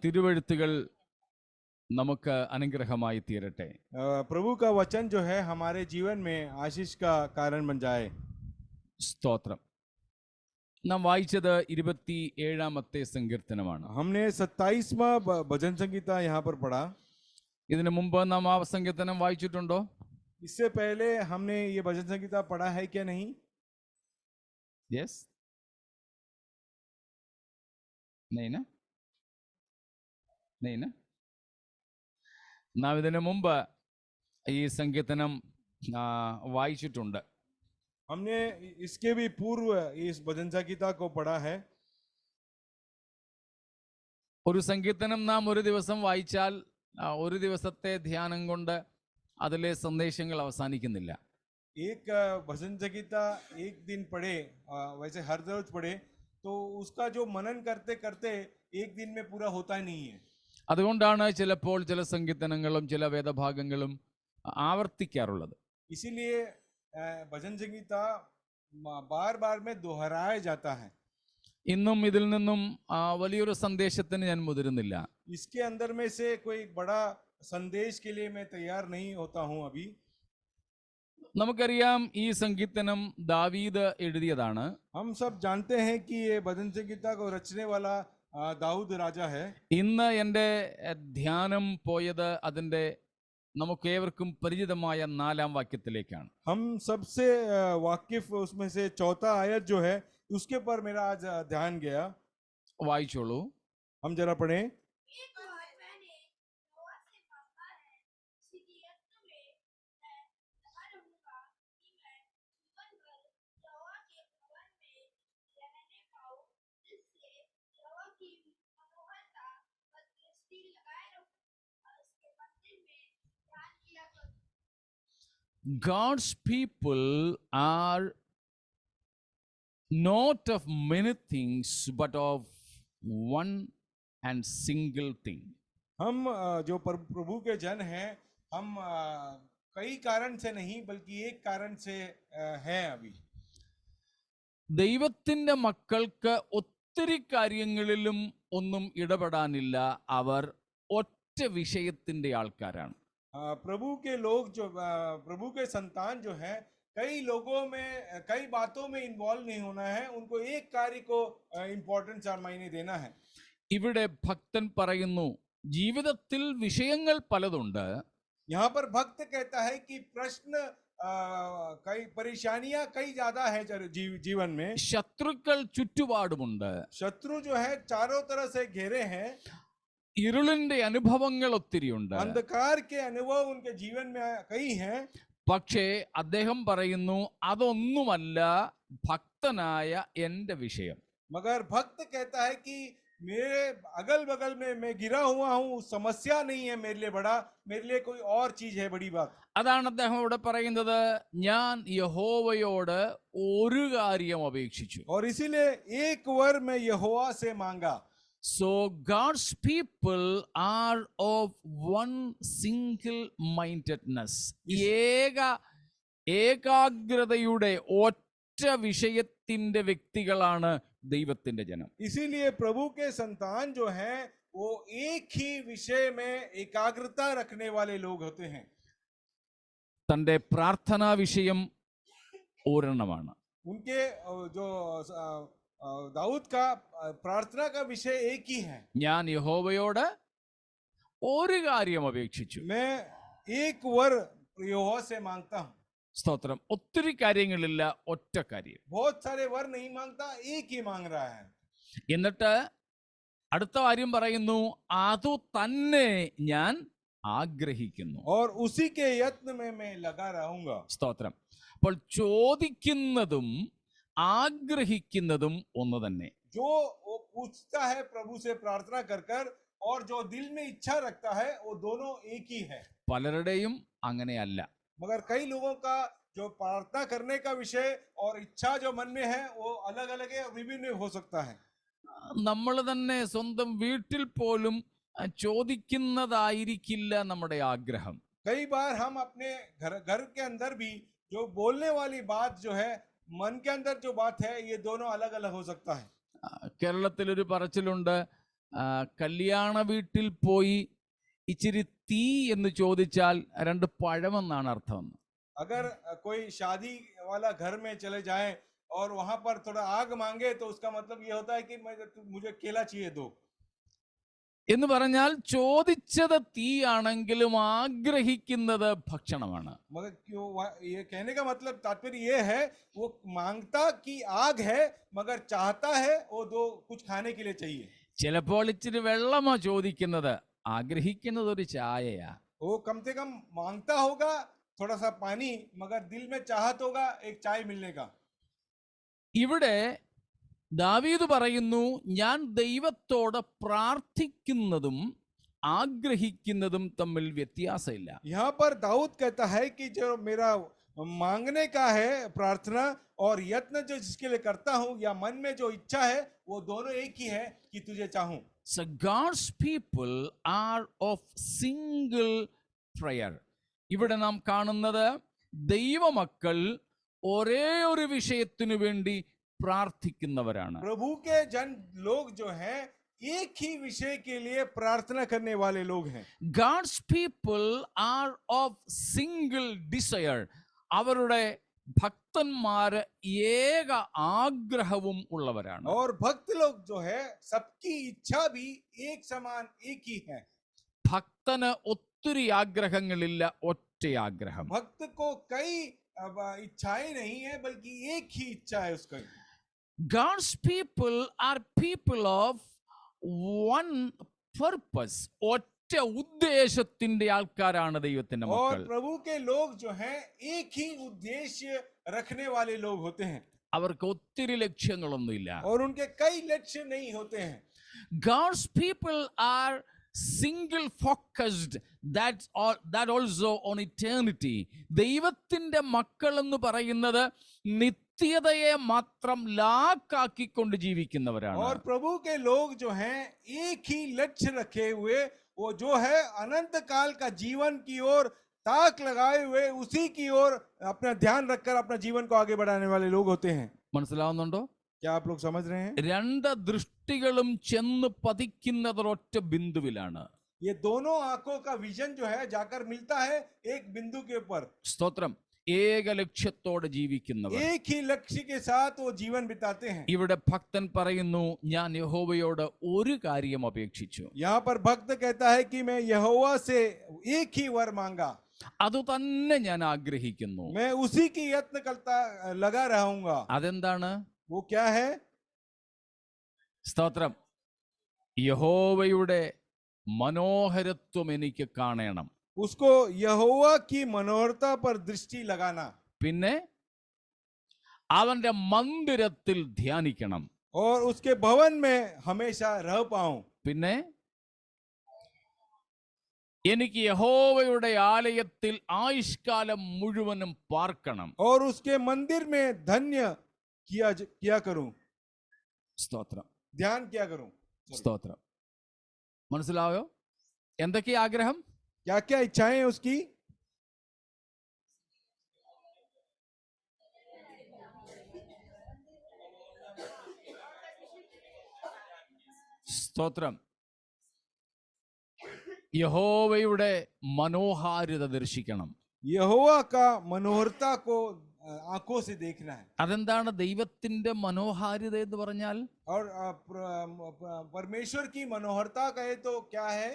തിരുവെഴുത്തുകൾ നമുക്ക് അനുഗ്രഹമായി തീരട്ടെ. प्रभु का वचन जो है हमारे जीवन में आशीष का कारण बन जाए. സ്തോത്രം. നാം വായിച്ചത് 27-ാമത്തെ സങ്കീർത്തനമാണ്. हमने 27वां भजन संगीता यहाँ पर पढ़ा. ഇതിനു മുമ്പ് നാം ആ സങ്കീർത്തനം വായിച്ചിട്ടുണ്ടോ? इससे पहले हमने ये भजन संगीता पढ़ा है क्या नहीं? യെസ്, നെയ്ന നാം ഇതിനു മുമ്പ് ഈ സങ്കീർത്തനം വായിച്ചിട്ടുണ്ട്. हमने इसके भी पूर्व इस भजन संगीता को पढ़ा है. ഒരു സങ്കീർത്തനം നാം ഒരു ദിവസം വായിച്ചാൽ ഒരു ദിവസത്തെ ധ്യാനം കൊണ്ട് അതിലെ സന്ദേശങ്ങൾ അവസാനിക്കുന്നില്ല. एक भजन संगीता एक दिन पढ़े, वैसे हर रोज पढ़े तो उसका जो मनन करते करते एक दिन में पूरा होता ही नहीं है. അതുകൊണ്ടാണ് ചിലപ്പോൾ ചില സങ്കീർത്തനങ്ങളും ചില വേദഭാഗങ്ങളും ആവർത്തിക്കാറുള്ളത്. इसीलिए भजन संगीता बार बार में दोहराया जाता है. ഇന്നും ഇതിൽ നിന്നും വലിയൊരു സന്ദേശത്തിന് ഞാൻ മുതിരുന്നില്ല. इसके अंदर में से कोई बड़ा संदेश के लिए मैं तैयार नहीं होता हूं अभी. നമുക്കറിയാം ഈ സങ്കീർത്തനം ദാവീദ് എഴുതിയതാണ്. हम सब जानते हैं कि ये भजन संगीता को रचने वाला दाऊद राजा है. ഇന്ന് എൻ്റെ ധ്യാനം പോയത് അതിൻ്റെ നമുക്കേവർക്കും പരിചിതമായ 4-ാം വാക്യത്തിലേക്കാണ്. हम सबसे वाकिफ उसमें से चौथा आयत जो है उसके पर मेरा आज ध्यान गया. വായിച്ചോളൂ. हम जरा पढ़ें. God's people are not of many things but of one and single thing. हम जो प्रभु के जन हैं हम कई कारण से नहीं बल्कि एक कारण से हैं अभी. ദൈവത്തിൻ്റെ മക്കൾക്ക് ഒത്തിരി കാര്യങ്ങളിലും ഒന്നും ഇടപെടാനില്ല. അവർ ഒറ്റ വിഷയത്തിൻ്റെ ആൾക്കാരാണ്. प्रभु के लोग जो प्रभु के संतान जो है कई लोगों में कई बातों में इन्वॉल्व नहीं होना है. उनको एक कार्य को इम्पोर्टेंस और मायने देना है. ഇവിടെ ഭക്തൻ പറയുന്നു ജീവിതത്തിൽ വിഷയങ്ങൾ പലതുണ്ട്. यहाँ पर भक्त कहता है कि प्रश्न कई परेशानियां कई ज्यादा है जीवन में. ശത്രുക്കൾ ചുറ്റുപാടുമുണ്ട്. शत्रु जो है चारों तरफ से घेरे हैं. ഇരുളിന്റെ അനുഭവങ്ങൾ ഒത്തിരിയുണ്ട്. अंधकार के अनुभव उनके जीवन में कई हैं. പക്ഷേ അദ്ദേഹം പറയുന്നു അതൊന്നുമല്ല ഭക്തനായ എൻ്റെ വിഷയം. मगर भक्त कहता है कि मेरे अगल बगल में मैं गिरा हुआ हूँ, समस्या नहीं है मेरे लिए बड़ा, मेरे लिए कोई और चीज है बड़ी बात. അതാണ് അദ്ദേഹം ഇവിടെ പറയുന്നത്. ഞാൻ യഹോവയോട് ഒരു കാര്യം അപേക്ഷിച്ചു. और इसीलिए एक वर मैं यहोवा से मांगा. So God's people are of one single mindedness. ഏകാഗ്രതയുടെ ഒറ്റ വിഷയത്തിന്റെ വ്യക്തികളാണ് ദൈവത്തിന്റെ ജനം. इसीलिए प्रभु के संतान जो हैं वो एक ही विषय में एकाग्रता रखने वाले लोग होते हैं. തന്റെ പ്രാർത്ഥനാ വിഷയം ഒരെണ്ണമാണ്. उनके जो दाऊद का प्रार्थना का विषय एक ही है. ഞാൻ യഹോവയോട് ഒരു കാര്യം അപേക്ഷിച്ചു. मैं एक वर यहोवा से मांगता हूँ. സ്തോത്രം. ഒത്തിരി കാര്യങ്ങളില്ല, ഒറ്റ കാര്യം. बहुत सारे वर नहीं मांगता, एक ही मांग रहा है. എന്നിട്ട് അടുത്ത കാര്യം പറയുന്നു, അതു തന്നെ ഞാൻ ആഗ്രഹിക്കുന്നു. और उसी के यत्न में मैं लगा रहूंगा. സ്തോത്രം. അപ്പോൾ ചോദിക്കുന്നതും ആഗ്രഹിക്കുന്നതും ഒന്ന് തന്നെ. जो वो पूछता है प्रभु से प्रार्थना कर कर और जो दिल में इच्छा रखता है वो दोनों एक ही है. പലരുടെയും അങ്ങനെയല്ല. मगर कई लोगों का जो प्रार्थना करने का विषय और इच्छा जो मन में है वो अलग अलग है, विभिन्न हो सकता है. നമ്മൾ തന്നെ സ്വന്തം വീട്ടിൽ പോലും ചോദിക്കുന്നതായിരിക്കില്ല നമ്മുടെ ആഗ്രഹം. कई बार हम अपने घर के अंदर भी जो बोलने वाली बात जो है मन के अंदर जो बात है ये दोनों अलग अलग हो सकता है. കേരളത്തിലൊരു പറച്ചിലുണ്ട്, കല്യാണ വീട്ടിൽ പോയി ഇച്ചിരി തീ എന്ന് ചോദിച്ചാൽ രണ്ട് പഴമെന്നാണ് അർത്ഥം. अगर कोई शादी वाला घर में चले जाए और वहां पर थोड़ा आग मांगे तो उसका मतलब ये होता है कि मुझे केला चाहिए दो. എന്ന് പറഞ്ഞാൽ ചോദിച്ചത് തീയാണെങ്കിലും ആഗ്രഹിക്കുന്നത് ഭക്ഷണമാണ്. मगर क्यों ये कहने का मतलब तात्पर्य ये है वो मांगता कि आग है मगर चाहता है वो दो कुछ खाने के लिए चाहिए. ചിലപ്പോൾ ഇച്ചിരി വെള്ളമോ ചോദിക്കുന്നത്, ആഗ്രഹിക്കുന്നത് ഒരു ചായയാ. वो कम से कम मांगता होगा थोड़ा सा पानी मगर दिल में चाहत होगा एक चाय मिलने का. ഇവിടെ ദാവീദ് പറയുന്നു, ഞാൻ ദൈവത്തോട് പ്രാർത്ഥിക്കുന്നതും ആഗ്രഹിക്കുന്നതും തമ്മിൽ വ്യത്യാസമില്ല. यहाँ पर दाऊद कहता है कि जो मेरा मांगने का है प्रार्थना और यत्न जो जिसके लिए करता हूं या मन में जो इच्छा है वो दोनों एक ही है कि तुझे चाहूं. So God's people are of single prayer. ഇവിടെ നാം കാണുന്നത് ദൈവമക്കൾ ഒരേ ഒരു വിഷയത്തിനു വേണ്ടി പ്രാർത്ഥിക്കുന്നവരാണ്. प्रभु के जन लोग जो हैं एक ही विषय के लिए प्रार्थना करने वाले लोग हैं. God's people are of single desire. അവരുടെ ഭക്തന്മാര് ഏക ആഗ്രഹവും ഉള്ളവരാണ്. और भक्त लोग जो है सबकी इच्छा भी एक समान एक ही है. ഭക്തന് ഒത്തിരി ആഗ്രഹങ്ങളില്ല, ഒറ്റ ആഗ്രഹം. भक्त को कई इच्छाएं नहीं है बल्कि एक ही इच्छा है उसका. God's people are people of one purpose. ഒറ്റ ഉദ്ദേശത്തിന്റെ ആൾക്കാരാണ് ദൈവത്തിന്റെ और മക്കൾ. प्रभु के लोग जो हैं एक ही उद्देश्य रखने वाले लोग होते हैं അവർക്ക് ഒത്തിരി ലക്ഷ്യങ്ങളൊന്നുമില്ല. और उनके कई लक्ष्य नहीं होते हैं. God's people are single focused, that also on eternity. ദൈവത്തിന്റെ മക്കൾ എന്ന് പറയുന്നത് നിത്യതയെ മാത്രം ലാക്കാക്കിക്കൊണ്ട് ജീവിക്കുന്നവരാണ്. और प्रभु के लोग जो हैं एक ही लक्ष्य रखे हुए वो जो है अनंत काल का जीवन की ओर ताक लगाए हुए उसी की ओर अपना ध्यान रखकर अपना जीवन को आगे बढ़ाने वाले लोग होते हैं. മനസ്സിലാവുന്നുണ്ടോ? क्या आप लोग समझ रहे हैं? രണ്ട് ദൃഷ്ടികളും ചെന്ന് പതിക്കുന്നത് ഒറ്റ ബിന്ദുവിലാണ്. ये दोनों आंखों का विजन जो है जाकर मिलता है एक बिंदु के ऊपर. സ്തോത്രം. ഏക ലക്ഷ്യത്തോടെ ജീവിക്കുന്നവർ, एक ही लक्ष्य के साथ वो जीवन बिताते हैं. ഇവിടെ ഭക്തൻ പറയുന്നു, ഞാൻ യഹോവയോട് ഒരു കാര്യം അപേക്ഷിച്ചു. यहाँ पर भक्त कहता है कि मैं यहोवा से एक ही वर मांगा, അത് തന്നെ ഞാൻ ആഗ്രഹിക്കുന്നു. मैं उसी की यत्न करता लगा रहूंगा. അതെന്താണ്? वो क्या है? സ്തോത്രം. യഹോവയുടെ മനോഹരത്വം എനിക്ക് കാണണം. उसको यहोवा की मनोहरता पर दृष्टि लगाना. പിന്നെ അവന്റെ മന്ദിരത്തിൽ ധ്യാനിക്കണം. और उसके भवन में हमेशा रह पाऊं. പിന്നെ എനിക്ക് യഹോവയുടെ ആലയത്തിൽ ആയുഷ്കാലം മുഴുവനും പാർക്കണം. और उसके मंदिर में धन्य किया करूं. സ്തോത്രം. ध्यान किया करूं. സ്തോത്രം. മനസ്സിലായോ? എന്തൊക്കെ ആഗ്രഹം? क्या क्या इच्छाएं हैं उसकी? സ്തോത്രം. യഹോവയുടെ മനോഹാരിത ദർശിക്കണം. यहोवा का मनोहरता को आंखों से देखना है. അതെന്താണ് ദൈവത്തിന്റെ മനോഹാരിത എന്ന് പറഞ്ഞാൽ? और परमेश्वर की मनोहरता कहे तो क्या है?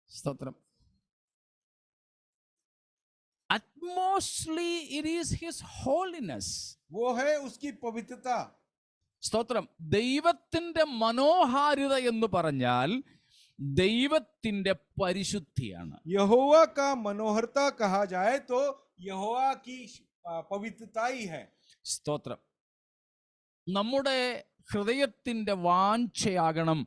സ്തോത്രം. Utmostly it is his holiness. वो है उसकी पवित्रता. സ്തോത്രം. ദൈവത്തിന്റെ മനോഹാരിത എന്ന് പറഞ്ഞാൽ ദൈവത്തിന്റെ പരിശുദ്ധിയാണ്. यहोवा का मनोहरता कहा जाए तो यहोवा की पवित्रता ही है. സ്തോത്രം. നമ്മുടെ ഹൃദയത്തിന്റെ വാഞ്ചയാകണം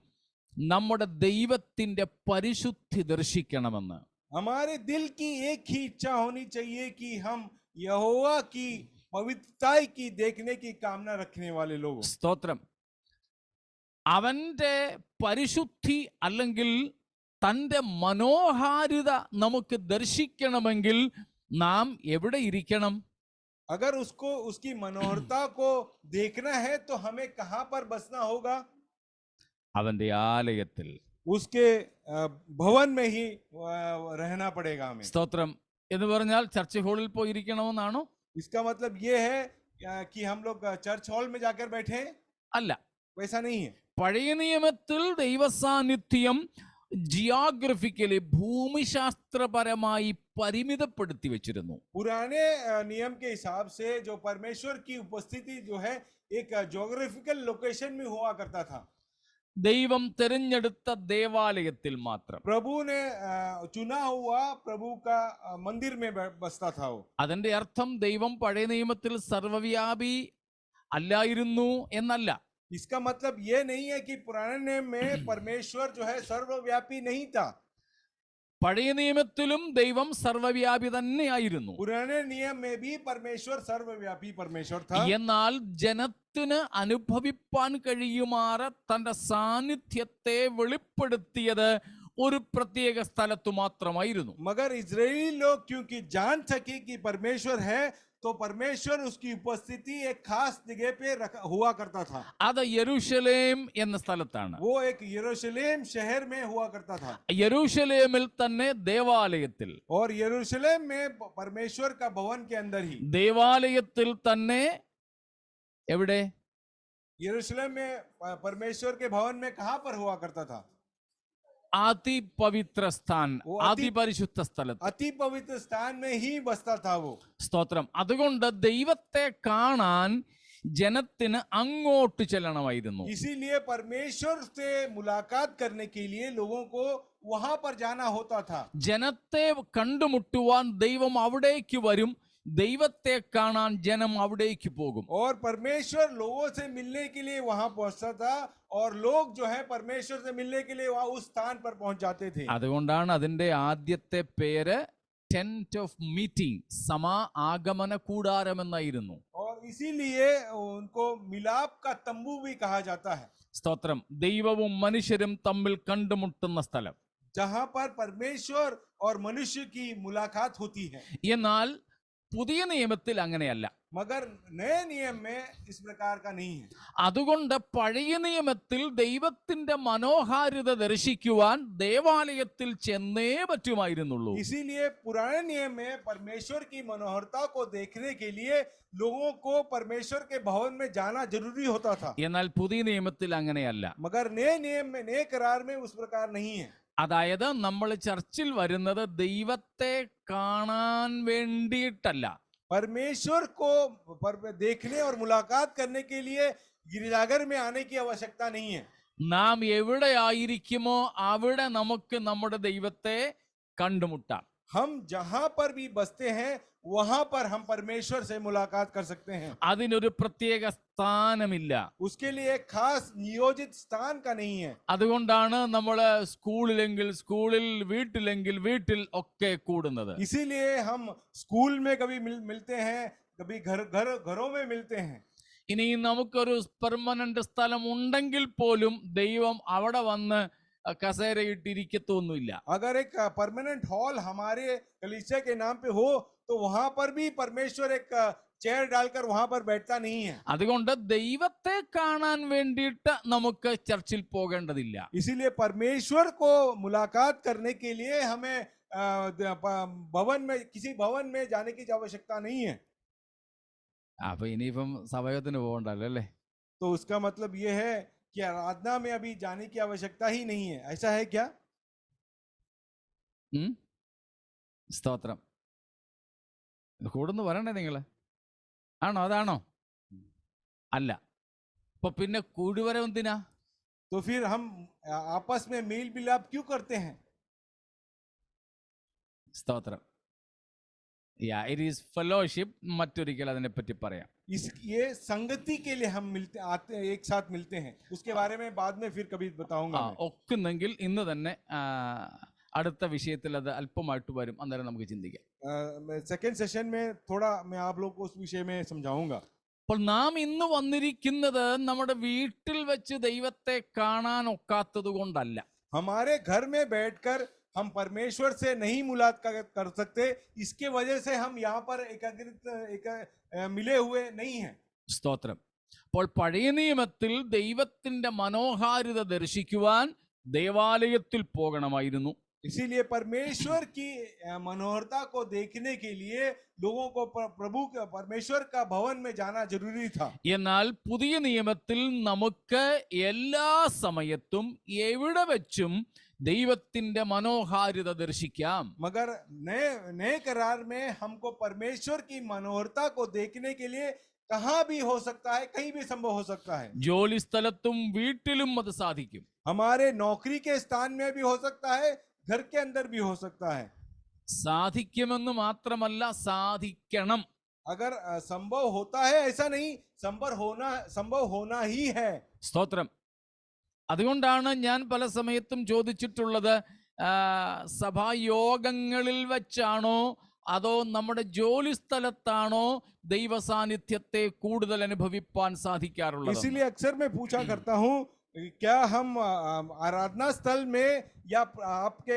നമ്മുടെ ദൈവത്തിന്റെ പരിശുദ്ധി ദർശിക്കണമെന്ന്. हमारे दिल की एक ही इच्छा होनी चाहिए कि हम यहोवा की पवित्रता की देखने की कामना रखने वाले लोग. സ്തോത്രം. അവന്റെ പരിശുദ്ധി അല്ലെങ്കിൽ തൻ്റെ മനോഹാരിത നമുക്ക് ദർശിക്കണമെങ്കിൽ നാം എവിടെ ഇരിക്കണം? अगर उसको उसकी मनोहरता को देखना है तो हमें कहाँ पर बसना होगा? അവന്റെ ആലയത്തിൽ. उसके भवन में ही रहना पड़ेगा हमें। സ്തോത്രം. എന്ന് പറഞ്ഞാൽ ചർച്ച് ഹാളിൽ പോയിരിക്കണമെന്നാണോ? इसका मतलब ये है कि हम लोग चर्च हॉल में जाकर बैठे? അല്ല. वैसा नहीं है। പഴയ നിയമത്തിൽ ദൈവസാന്നിധ്യം ജിയോഗ്രഫിക്കലി ഭൂമിശാസ്ത്രപരമായി പരിമിതപ്പെടുത്തി വെച്ചിരുന്നു. पुराने नियम के हिसाब से जो परमेश्वर की उपस्थिति जो है एक ज्योग्राफिकल लोकेशन में हुआ करता था। ദൈവം തിരഞ്ഞെടുത്ത ദേവാലയത്തിൽ മാത്രം. प्रभु ने चुना हुआ प्रभु का मंदिर में बसता था वो। അതിന്റെ അർത്ഥം ദൈവം പഴയ നിയമത്തിൽ സർവ്വവ്യാപി അല്ലായിരുന്നു എന്നല്ല. इसका मतलब ये नहीं है कि पुराने नियम में परमेश्वर जो है सर्वव्यापी नहीं था। പഴയ നിയമത്തിലും ദൈവം സർവ്വവ്യാപി തന്നെയായിരുന്നു. पुराने नियम में भी परमेश्वर सर्वव्यापी परमेश्वर था। എന്നാൽ ജനത്തിന് അനുഭവിപ്പാൻ കഴിയുമാറ് തന്റെ സാന്നിധ്യത്തെ വെളിപ്പെടുത്തിയത് ഒരു പ്രത്യേക സ്ഥലത്തു മാത്രമായിരുന്നു. मगर इजरायली लोग क्योंकि जान सके कि परमेश्वर है तो परमेश्वर उसकी उपस्थिति एक खास जगह पे हुआ करता था। അത് യെരൂശലേം എന്ന സ്ഥലത്താണ്. वो एक यरूशलेम शहर में हुआ करता था। യെരൂശലേമിൽ തന്നെ ദേവാലയത്തിൽ. और यरूशलेम में परमेश्वर का भवन के अंदर ही। ദേവാലയത്തിൽ തന്നെ എവിടെ? यरूशलेम में परमेश्वर के भवन में कहां पर हुआ करता था? അതിപവിത്ര സ്ഥാൻ, അതിപരിശുദ്ധ സ്ഥലത്ത്, अति पवित्र स्थान में ही बसता था वो। സ്തോത്രം. അതുകൊണ്ട് ദൈവത്തെ കാണാൻ ജനത്തിന് അങ്ങോട്ട് ചെല്ലണമായിരുന്നു. इसीलिए परमेश्वर से मुलाकात करने के लिए लोगों को वहां पर जाना होता था। ജനത്തെ കണ്ടുമുട്ടുവാൻ ദൈവം അവിടേക്ക് വരും, ദൈവത്തെ കാണാൻ ജനം അവിടേക്ക് പോകും. और परमेश्वर लोगों से मिलने के लिए वहां पहुंचता था और लोग जो है परमेश्वर से मिलने के लिए वहां उस स्थान पर पहुंच जाते थे। അതുകൊണ്ടാണ് അതിന്റെ ആദ്യത്തെ പേര് ടെന്റ് ഓഫ് മീറ്റിംഗ്, ആഗമന കൂടാരം എന്നായിരുന്നു. और इसीलिए उनको मिलाप का तंबू भी कहा जाता है। സ്തോത്രം. ദൈവവും മനുഷ്യരും തമ്മിൽ കണ്ടുമുട്ടുന്ന സ്ഥലം. जहां पर परमेश्वर और मनुष्य की मुलाकात होती है। എന്നാൽ പുതിയ നിയമത്തിൽ അങ്ങനെയല്ല. मगर नए नियम में इस प्रकार का नहीं है। അതുകൊണ്ട് പഴയ നിയമത്തിൽ ദൈവത്തിന്റെ മനോഹാരിത ദർശിക്കുവാൻ ദേവാലയത്തിൽ ചെന്നേ പറ്റുമായിരുന്നുള്ളൂ. इसीलिए पुराने नियम में परमेश्वर की मनोहरता को देखने के लिए लोगों को परमेश्वर के भवन में जाना जरूरी होता था। എന്നാൽ പുതിയ നിയമത്തിൽ അങ്ങനെയല്ല. मगर नए नियम में, नए करार में उस प्रकार नहीं है। അതായത് നമ്മൾ ചർച്ചിൽ വരുന്നത് ദൈവത്തെ കാണാൻ വേണ്ടിയിട്ടല്ല. परमेश्वर को देखने और मुलाकात करने के लिए गिरजाघर में आने की आवश्यकता नहीं है। നാം എവിടെ ആയിരിക്കുമോ അവിടെ നമുക്ക് നമ്മുടെ ദൈവത്തെ കണ്ടുമുട്ടാം. हम जहां पर भी बसते हैं वहां पर हम परमेश्वर से मुलाकात कर सकते हैं। അതിനൊരു പ്രത്യേക സ്ഥാനമില്ല. उसके लिए एक खास नियोजित स्थान का नहीं है। അതുകൊണ്ടാണ് നമ്മൾ സ്കൂളിലെങ്കിൽ സ്കൂളിൽ, വീട്ടിലെങ്കിൽ വീട്ടിൽ ഒക്കെ കൂടുന്നത്. इसीलिए हम स्कूल में कभी मिलते हैं, कभी घरों में मिलते हैं। ഇനി നമുക്കൊരു പെർമനന്റ് സ്ഥലം ഉണ്ടെങ്കിൽ പോലും ദൈവം അവിടെ വന്ന് കസേരയിട്ടിരിക്കത്തൊന്നുമില്ല. अगर एक परमानेंट हॉल हमारे कलीसिया के नाम पे हो तो वहां पर भी परमेश्वर एक चेयर डालकर वहां पर बैठता नहीं है। അതുകൊണ്ട് ദൈവത്തെ കാണാൻ വേണ്ടിയിട്ട് നമുക്ക് ചർച്ചിൽ പോകേണ്ടതില്ല. इसीलिए परमेश्वर को मुलाकात करने के लिए हमें भवन में, किसी भवन में जाने की आवश्यकता नहीं है। അപ്പൊ ഇനിയിപ്പം സഭയത്തിന് പോകണ്ടല്ലോ അല്ലേ? तो उसका मतलब ये है कि आराधना में अभी जाने की आवश्यकता ही नहीं है। ऐसा है क्या? സ്തോത്രം. കൂടുന്നു വരണ്ടേ നിങ്ങള്? ആണോ? അതാണോ? അല്ല. അപ്പൊ പിന്നെ കൂടുവരം എന്തിനാ? तो फिर हम आपस में मेल मिलाप क्यों करते हैं? സ്തോത്രം. It is fellowship. മറ്റൊരിക്കൽ അതിനെപ്പറ്റി പറയാം. ये संगति के लिए हम मिलते आते हैं, एक साथ मिलते हैं। उसके बारे में बाद में फिर कभी बताऊंगा। ഒക്കുന്നെങ്കിൽ ഇന്ന് തന്നെ അടുത്ത വിഷയത്തിൽ അത് അല്പമായിട്ട് വരും, അന്നേരം നമുക്ക് ചിന്തിക്കാം. सेकेंड सेशन में थोड़ा मैं आप लोग को उस विषय में समझाऊंगा। അപ്പോൾ നാം ഇന്ന് വന്നിരിക്കുന്നത് നമ്മുടെ വീട്ടിൽ വെച്ച് ദൈവത്തെ കാണാൻ ഒക്കാത്തത് കൊണ്ടല്ല. हमारे घर में बैठकर हम परमेश्वर से नहीं मुलाकात कर सकते, इसके वजह से हम यहाँ पर मिले हुए नहीं हैं। സ്തോത്രം. അപ്പോൾ പഴയ നിയമത്തിൽ ദൈവത്തിന്റെ മനോഹാരിത ദർശിക്കുവാൻ ദേവാലയത്തിൽ പോകണമായിരുന്നു. इसीलिए परमेश्वर की मनोहरता को देखने के लिए लोगों को प्रभु परमेश्वर का भवन में जाना जरूरी था। എന്നാൽ പുതിയ നിയമത്തിൽ നമുക്ക് എല്ലാ സമയത്തും എവിടെ വെച്ചും ദൈവത്തിന്റെ മനോഹാരിത ദർശിക്കാം. मगर नए करार में हमको परमेश्वर की मनोहरता को देखने के लिए कहाँ भी हो सकता है, कहीं भी संभव हो सकता है। ജോലി സ്ഥലത്തും വീട്ടിലും അത് സാധിക്കും. हमारे नौकरी के स्थान में भी हो सकता है, घर के अंदर भी हो सकता है। സാധിക്കുമെന്ന് മാത്രമല്ല, സാധിക്കണം. अगर संभव होता है ऐसा नहीं, संभव होना ही है। സ്തോത്രം. അതുകൊണ്ടാണ് ഞാൻ പല സമയത്തും ചോദിച്ചിട്ടുള്ളത്, സഭായോഗങ്ങളിൽ വെച്ചാണോ അതോ നമ്മുടെ ജോലി സ്ഥലത്താണോ ദൈവ സാന്നിധ്യത്തെ കൂടുതൽ അനുഭവിപ്പാൻ സാധിക്കാറുള്ളത്? इसीलिए अक्सर मैं पूछा करता हूँ, क्या हम आराधना स्थल में या आपके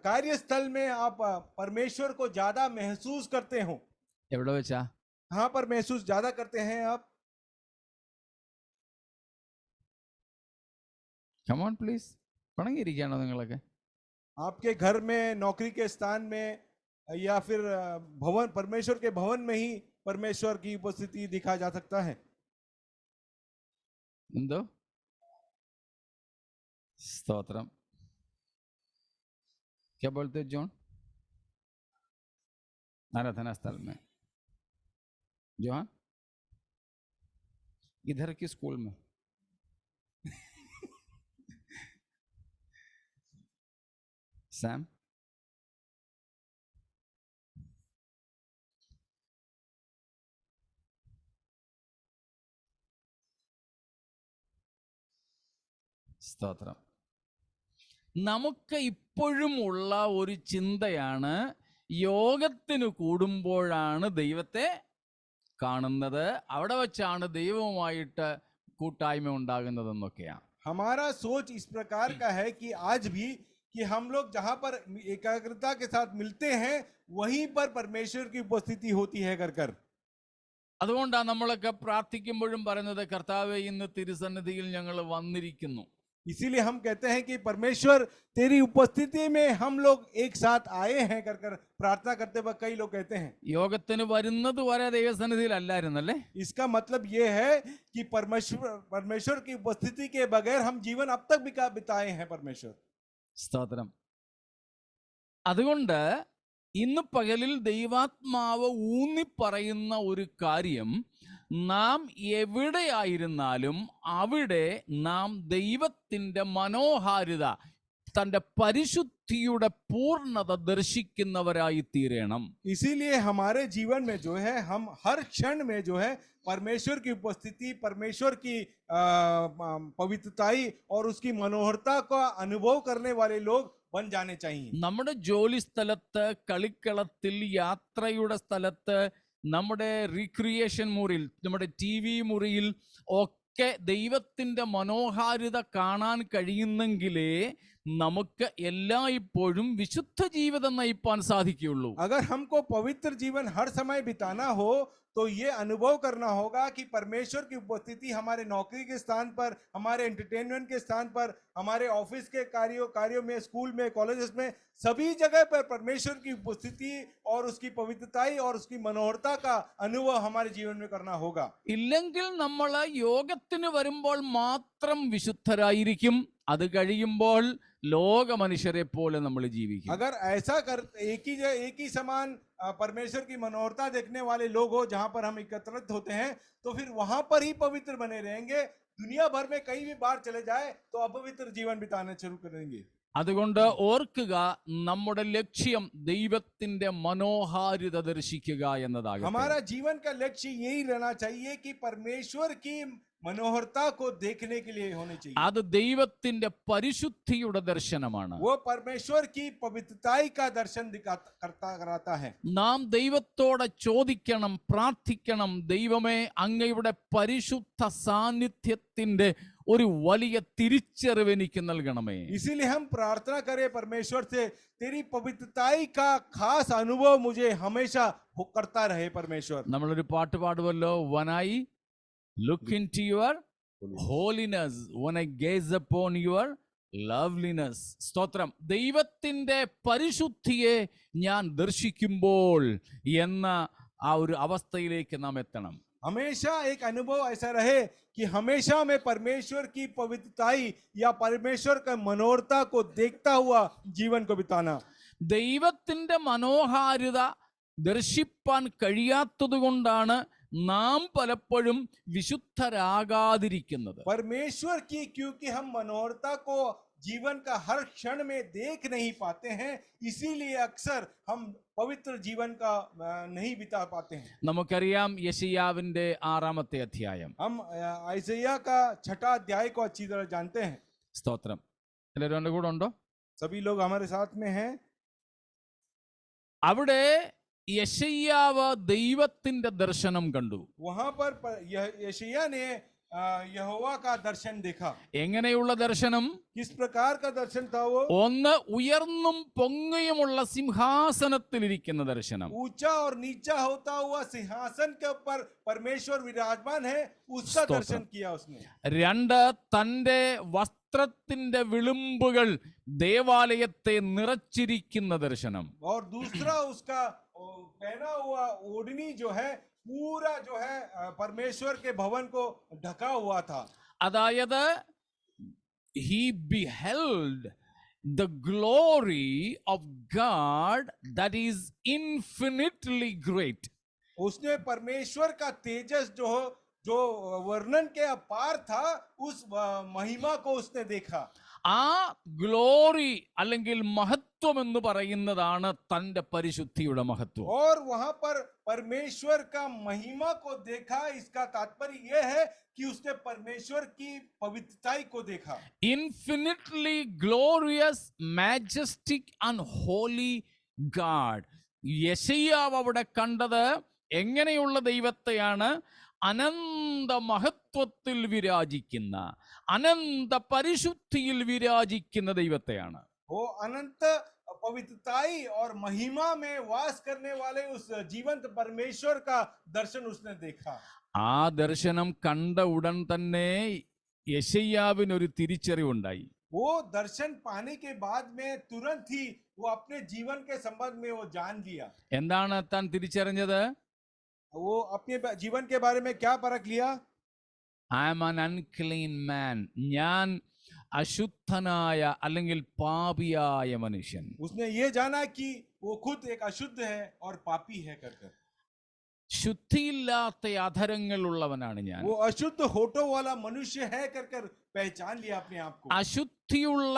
कार्यस्थल में आप परमेश्वर को ज्यादा महसूस करते हो? എവിടെ വെച്ചാ? कहाँ पर महसूस ज्यादा करते हैं आप? Come on please. പണങ്ങിയിരിക്കുകയാണോ നിങ്ങളൊക്കെ? आपके घर में, नौकरी के स्थान में, या फिर भवन, परमेश्वर के भवन में ही परमेश्वर की उपस्थिति दिखा जा सकता है। എന്തോ? സ്തോത്രം. क्या बोलते हो जॉन? आराधना स्थल में. जॉन इधर की स्कूल में. सैम സ്തോത്രം. നമുക്ക് ഇപ്പോഴും ഉള്ള ഒരു ചിന്തയാണ്, യോഗത്തിന് കൂടുമ്പോഴാണ് ദൈവത്തെ കാണുന്നത്, അവിടെ വെച്ചാണ് ദൈവവുമായിട്ട് കൂട്ടായ്മ ഉണ്ടാകുന്നതെന്നൊക്കെയാണ്. हमारा सोच इस प्रकार का है कि आज भी कि हम लोग जहां पर एकाग्रता के साथ मिलते हैं वहीं पर परमेश्वर की उपस्थिति होती है कर। അതുകൊണ്ടാണ് നമ്മളൊക്കെ പ്രാർത്ഥിക്കുമ്പോഴും പറയുന്നത്, കർത്താവേ ഇന്ന് തിരുസന്നിധിയിൽ ഞങ്ങൾ വന്നിരിക്കുന്നു. इसीलिए हम कहते हैं कि परमेश्वर तेरी उपस्थिति में हम लोग एक साथ आए हैं कर प्रार्थना करते वक्त कई लोग कहते हैं। യോഗത്തിന് വരുന്നത് വരെ ദൈവസന്നിധിയിൽ അല്ലായിരുന്നല്ലേ? इसका मतलब ये है कि परमेश्वर की उपस्थिति के बगैर हम जीवन अब तक बिताए हैं परमेश्वर। സ്തോത്രം. അതുകൊണ്ട് ഇന്ന് പകലിൽ ദൈവാത്മാവ് ഊന്നിപ്പറയുന്ന ഒരു കാര്യം, നാം എവിടെയായിരുന്നാലും അവിടെ നാം ദൈവത്തിൻ്റെ മനോഹാരിത, തൻ്റെ പരിശുദ്ധിയുടെ പൂർണ്ണത ദർശിക്കുന്നവരായി തീരണം. इसीलिए हमारे जीवन में जो है, हम हर क्षण में जो है परमेश्वर की उपस्थिति, परमेश्वर की पवित्रताई और उसकी मनोहरता का अनुभव करने वाले लोग बन जाने चाहिए. നമ്മുടെ ജോലി സ്ഥലത്ത്, കളിക്കളത്തിൽ, യാത്രയുടെ സ്ഥലത്ത്, നമ്മുടെ റീക്രിയേഷൻ മുറിയിൽ, നമ്മുടെ TV മുറിയിൽ ഒക്കെ ദൈവത്തിൻ്റെ മനോഹാരിത കാണാൻ കഴിയുന്നെങ്കിലേ നമുക്ക് എല്ലായ്പ്പോഴും വിശുദ്ധ ജീവിതം നയിപ്പാൻ സാധിക്കുകയുള്ളൂ. अगर हमको पवित्र जीवन हर समय बिताना हो तो ये अनुभव करना होगा कि परमेश्वर की उपस्थिति हमारे नौकरी के स्थान पर, हमारे एंटरटेनमेंट के स्थान पर, हमारे ऑफिस के कार्यों में, स्कूल में, कॉलेजेस में, सभी जगह पर परमेश्वर की उपस्थिति और उसकी पवित्रताई और उसकी मनोहरता का अनुभव हमारे जीवन में करना होगा. ഇല്ലെങ്കിൽ നമ്മൾ യോഗത്തിന് വരുമ്പോൾ മാത്രം വിശുദ്ധരായിരിക്കും, അത് കഴിയുമ്പോൾ ലോക മനുഷ്യരെ പോലെ നമ്മൾ ജീവിക്കും. अगर ऐसा कर एक ही समान परमेश्वर की मनोहरता देखने वाले लोग हो जहां पर हम एकत्रित होते हैं, तो फिर वहां पर ही पवित्र बने रहेंगे. दुनिया भर में कहीं भी बाहर चले जाए तो अपवित्र जीवन बिताना शुरू करेंगे. അതുകൊണ്ട് ഓർക്കുക, നമ്മുടെ ലക്ഷ്യം ദൈവത്തിന്റെ മനോഹാരിത ദർശിക്കുക എന്നതാകും. हमारा जीवन का लक्ष्य यही रहना चाहिए कि परमेश्वर की मनोहरता को देखने के लिए होनी चाहिए. അത് ദൈവത്തിന്റെ പരിശുദ്ധിയുടെ ദർശനമാണ്. वो परमेश्वर की पवित्रताई का दर्शन कराता है. നാം ദൈവത്തോടെ ചോദിക്കണം, പ്രാർത്ഥിക്കണം, ദൈവമേ അങ്ങയുടെ പരിശുദ്ധ സാന്നിധ്യത്തിന്റെ ഒരു വലിയ തിരിച്ചറിവ് എനിക്ക് നൽകണമേ. इसीलिए हम प्रार्थना करें परमेश्वर से, तेरी पवित्रताई का खास अनुभव मुझे हमेशा करता रहे परमेश्वर। നമ്മളൊരു പാട്ട് പാടുമല്ലോ, when I look into your holiness, when I gaze upon your loveliness. സ്തോത്രം. ദൈവത്തിന്റെ പരിശുദ്ധിയെ ഞാൻ ദർശിക്കുമ്പോൾ എന്ന ആ ഒരു അവസ്ഥയിലേക്ക് നാം എത്തണം. हमेशा एक अनुभव ऐसा रहे कि हमेशा मैं परमेश्वर की पवित्रताई या परमेश्वर का मनोहरता को देखता हुआ जीवन को बिताना। ദൈവത്തിന്റെ മനോഹാരിത ദർശിപ്പാൻ കഴിയാത്തത് കൊണ്ടാണ് നാം പലപ്പോഴും വിശുദ്ധരാകാതിരിക്കുന്നത്. परमेश्वर की क्योंकि हम मनोहरता को जीवन का हर क्षण में देख नहीं पाते हैं, इसीलिए अक्सर हम पवित्र जीवन का नहीं बिता पाते हैं। നമുക്കറിയാം യെശയ്യാവിന്റെ 6-ാമത്തെ അധ്യായം. हम ഐസയ്या का 6वां अध्याय को अच्छी तरह जानते हैं। സ്തോത്രം. എല്ലാവരും എൻ്റെ കൂടെ ഉണ്ടോ? सभी लोग हमारे साथ में हैं। അവിടെ യെശയ്യാവ് ദൈവത്തിന്റെ ദർശനം കണ്ടു. वहां पर यशायाह ने यहोवा का दर्शन देखा। എങ്ങനെയുള്ള ദർശനം? किस प्रकार का दर्शन था वो? ഒന്ന് ഉയർന്നും പൊങ്ങിയുമുള്ള സിംഹാസനത്തിലിരിക്കുന്ന ദർശനം. ऊंचा और नीचा होता हुआ सिंहासन के ऊपर परमेश्वर विराजमान है, उसका दर्शन किया उसने। രണ്ട്, തന്റെ വസ്ത്രത്തിന്റെ വിളുമ്പുകൾ ദേവാലയത്തെ നിറച്ചിരിക്കുന്ന ദർശനം. और दूसरा उसका पहना हुआ ओढ़नी जो है पूरा जो है परमेश्वर के भवन को ढका हुआ था। അതായത് he beheld the glory of God that is infinitely great. उसने परमेश्वर का तेजस जो वर्णन के अपार था, उस महिमा को उसने देखा। ആ ഗ്ലോറി അല്ലെങ്കിൽ മഹത്വം എന്ന് പറയുന്നതാണ് തന്റെ പരിശുദ്ധിയുടെ മഹത്വം. और वहां पर परमेश्वर का महिमा को देखा, इसका तात्पर्य यह है कि उसने परमेश्वर की पवित्रताई को देखा। Infinitely glorious, majestic and holy God. യെശയ്യാവ് അവിടെ കണ്ടത് എങ്ങനെയുള്ള ദൈവത്തെയാണ്? അനന്ത മഹത്വത്തിൽ വിരാജിക്കുന്ന, അനന്ത പരിശുദ്ധിയിൽ വിരാജിക്കുന്ന ദൈവത്തെയാണ്. वो अनंत पवित्रताई और महिमा में वास करने वाले उस जीवंत परमेश्वर का दर्शन उसने देखा। ആ ദർശനം കണ്ട ഉടൻ തന്നെ യെശയ്യാവിന് ഒരു തിരിച്ചറിവുണ്ടായി. वो दर्शन पाने के बाद में तुरंत ही वो अपने जीवन के संबंध में वो जान लिया। എന്താണ് താൻ തിരിച്ചറിഞ്ഞത്? वो अपने जीवन के बारे में क्या परख लिया? I am an unclean man. ഞാൻ അശുദ്ധനായ അല്ലെങ്കിൽ പാപിയായ മനുഷ്യൻ. उसने ये जाना कि वो खुद एक अशुद्ध है और पापी है कर। ശുദ്ധിയില്ലാത്ത അധരങ്ങൾ ഉള്ളവനാണ് ഞാൻ. वो अशुद्ध होठों वाला मनुष्य है कर पहचान लिया अपने आप को। അശുദ്ധിയുള്ള